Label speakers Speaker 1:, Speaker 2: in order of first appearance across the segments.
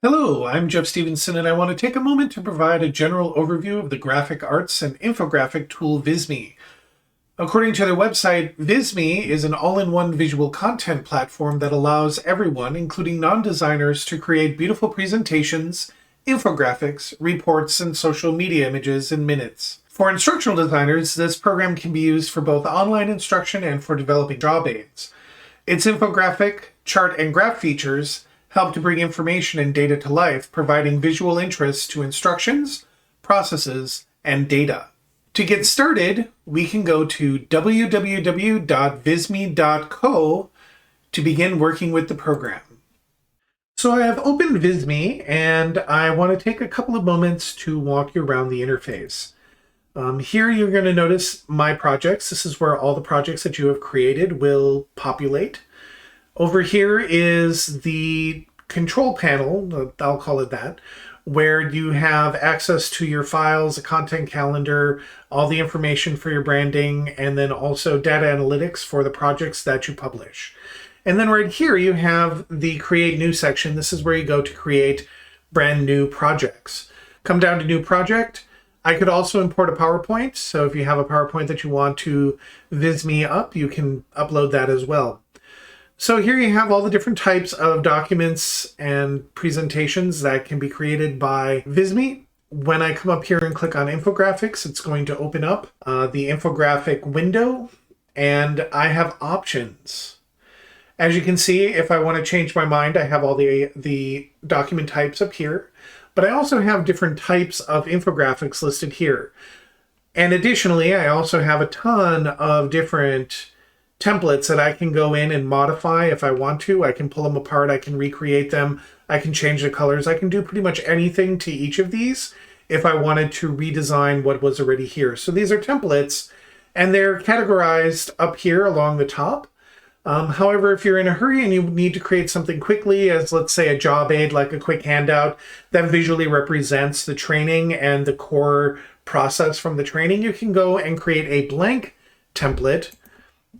Speaker 1: Hello, I'm Jeff Stevenson, and I want to take a moment to provide a general overview of the graphic arts and infographic tool Visme. According to their website, Visme is an all-in-one visual content platform that allows everyone, including non-designers, to create beautiful presentations, infographics, reports, and social media images in minutes. For instructional designers, this program can be used for both online instruction and for developing job aids. Its infographic, chart, and graph features help to bring information and data to life, providing visual interest to instructions, processes, and data. To get started, we can go to www.visme.co to begin working with the program. So I have opened Visme, and I want to take a couple of moments to walk you around the interface. Here you're going to notice My Projects. This is where all the projects that you have created will populate. Over here is the control panel, I'll call it that, where you have access to your files, a content calendar, all the information for your branding, and then also data analytics for the projects that you publish. And then right here you have the Create New section. This is where you go to create brand new projects. Come down to New Project. I could also import a PowerPoint, so if you have a PowerPoint that you want to Visme up, you can upload that as well. So here you have all the different types of documents and presentations that can be created by Visme. When I come up here and click on Infographics, it's going to open up the infographic window, and I have options. As you can see, if I want to change my mind, I have all the document types up here, but I also have different types of infographics listed here. And additionally, I also have a ton of different templates that I can go in and modify if I want to. I can pull them apart, I can recreate them, I can change the colors, I can do pretty much anything to each of these if I wanted to redesign what was already here. So these are templates, and they're categorized up here along the top. However, if you're in a hurry and you need to create something quickly, as let's say a job aid, like a quick handout that visually represents the training and the core process from the training, you can go and create a blank template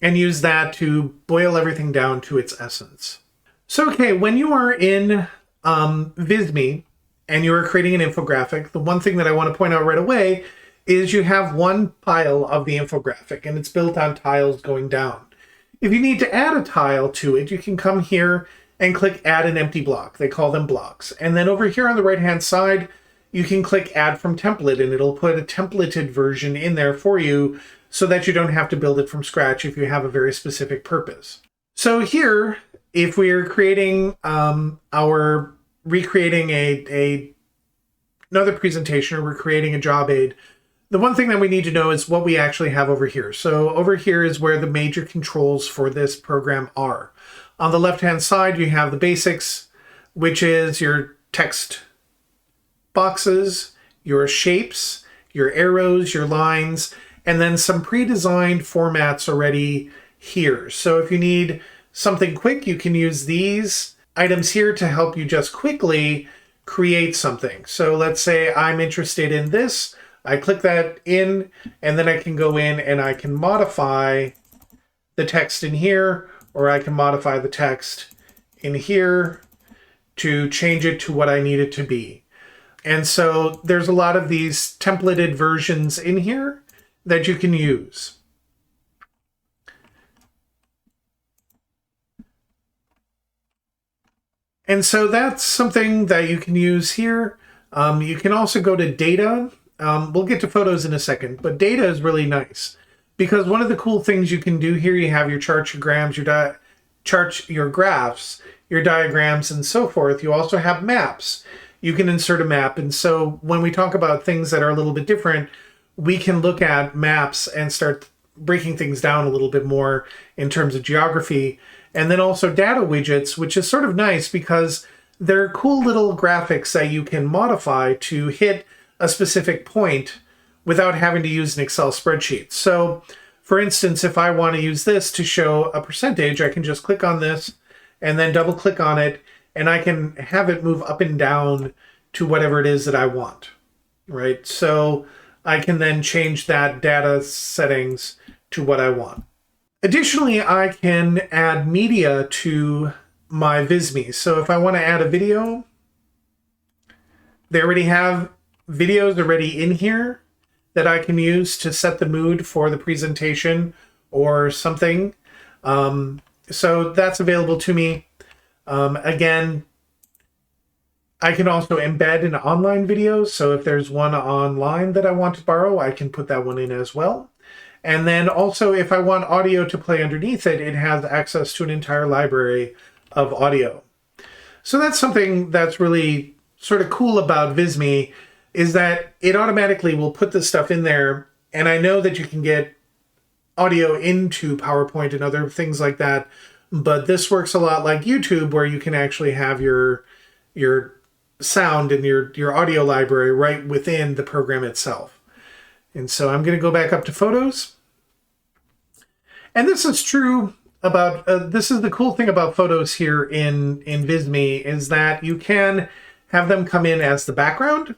Speaker 1: and use that to boil everything down to its essence. So, okay, when you are in Visme and you are creating an infographic, the one thing that I want to point out right away is you have one pile of the infographic, and it's built on tiles going down. If you need to add a tile to it, you can come here and click Add an Empty Block. They call them blocks. And then over here on the right-hand side, you can click Add from Template, and it'll put a templated version in there for you so that you don't have to build it from scratch if you have a very specific purpose. So here, if we're creating recreating another presentation, or we're creating a job aid, the one thing that we need to know is what we actually have over here. So over here is where the major controls for this program are. On the left-hand side, you have the basics, which is your text boxes, your shapes, your arrows, your lines, and then some pre-designed formats already here. So if you need something quick, you can use these items here to help you just quickly create something. So let's say I'm interested in this. I click that in, and then I can go in and I can modify the text in here, or I can modify the text in here to change it to what I need it to be. And so there's a lot of these templated versions in here that you can use. And so that's something that you can use here. You can also go to data. We'll get to photos in a second, but data is really nice because one of the cool things you can do here, you have your charts, your grams, your your graphs, your diagrams, and so forth. You also have maps. You can insert a map. And so when we talk about things that are a little bit different, we can look at maps and start breaking things down a little bit more in terms of geography. And then also data widgets, which is sort of nice because they're cool little graphics that you can modify to hit a specific point without having to use an Excel spreadsheet. So for instance, if I want to use this to show a percentage, I can just click on this and then double click on it, and I can have it move up and down to whatever it is that I want, right? So I can then change that data settings to what I want. Additionally, I can add media to my Visme. So if I want to add a video, They already have videos already in here that I can use to set the mood for the presentation or something. So that's available to me. Again, I can also embed an online video. So if there's one online that I want to borrow, I can put that one in as well. And then also if I want audio to play underneath it, it has access to an entire library of audio. So that's something that's really sort of cool about Visme, is that it automatically will put this stuff in there. And I know that you can get audio into PowerPoint and other things like that, but this works a lot like YouTube, where you can actually have your sound and your audio library right within the program itself. And so I'm going to go back up to Photos. And this is true about, this is the cool thing about Photos here in Visme, is that you can have them come in as the background,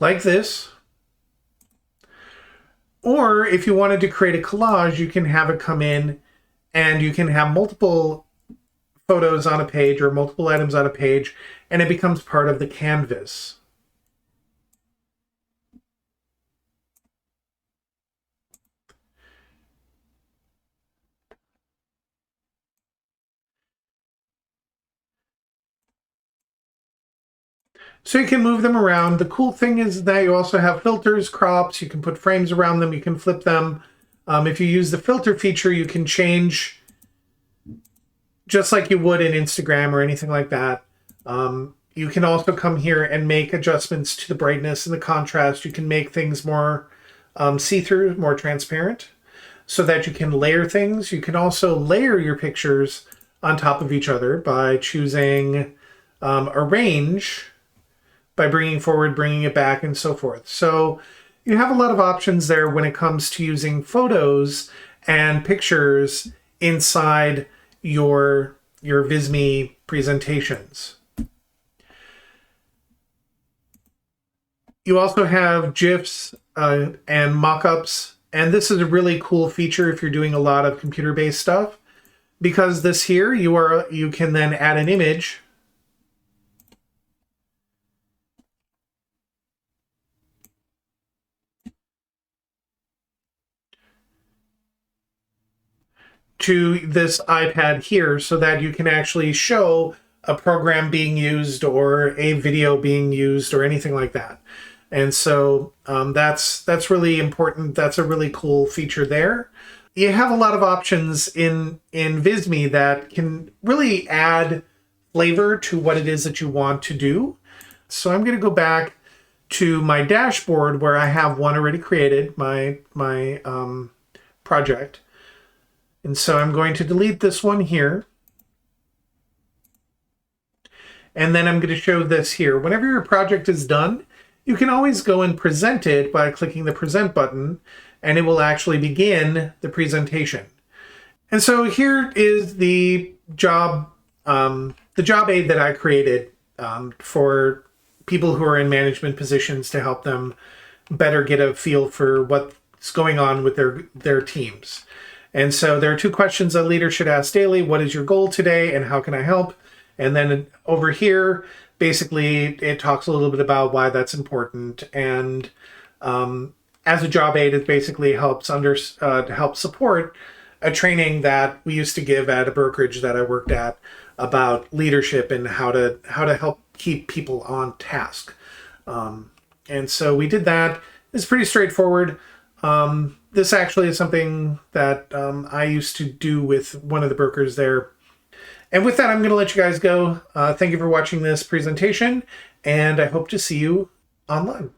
Speaker 1: like this. Or if you wanted to create a collage, you can have it come in and you can have multiple photos on a page or multiple items on a page, and it becomes part of the canvas. So you can move them around. The cool thing is that you also have filters, crops, you can put frames around them, you can flip them. If you use the filter feature, you can change just like you would in Instagram or anything like that. You can also come here and make adjustments to the brightness and the contrast. You can make things more see-through, more transparent, so that you can layer things. You can also layer your pictures on top of each other by choosing arrange, by bringing forward, bringing it back, and so forth. So you have a lot of options there when it comes to using photos and pictures inside your Visme presentations. You also have GIFs and mock-ups, and this is a really cool feature if you're doing a lot of computer-based stuff, because this here, you can then add an image to this iPad here, so that you can actually show a program being used or a video being used or anything like that. And so that's really important. That's a really cool feature there. You have a lot of options in Visme that can really add flavor to what it is that you want to do. So I'm going to go back to my dashboard where I have one already created, my project. And so I'm going to delete this one here. And then I'm going to show this here. Whenever your project is done, you can always go and present it by clicking the present button, and it will actually begin the presentation. And so here is the job aid that I created for people who are in management positions, to help them better get a feel for what's going on with their teams. And so there are 2 questions a leader should ask daily. What is your goal today, and how can I help? And then over here, basically, it talks a little bit about why that's important. And as a job aid, it basically helps help support a training that we used to give at a brokerage that I worked at about leadership and how to help keep people on task. And so we did that. It's pretty straightforward. This actually is something that I used to do with one of the brokers there. And with that, I'm going to let you guys go. Thank you for watching this presentation, and I hope to see you online.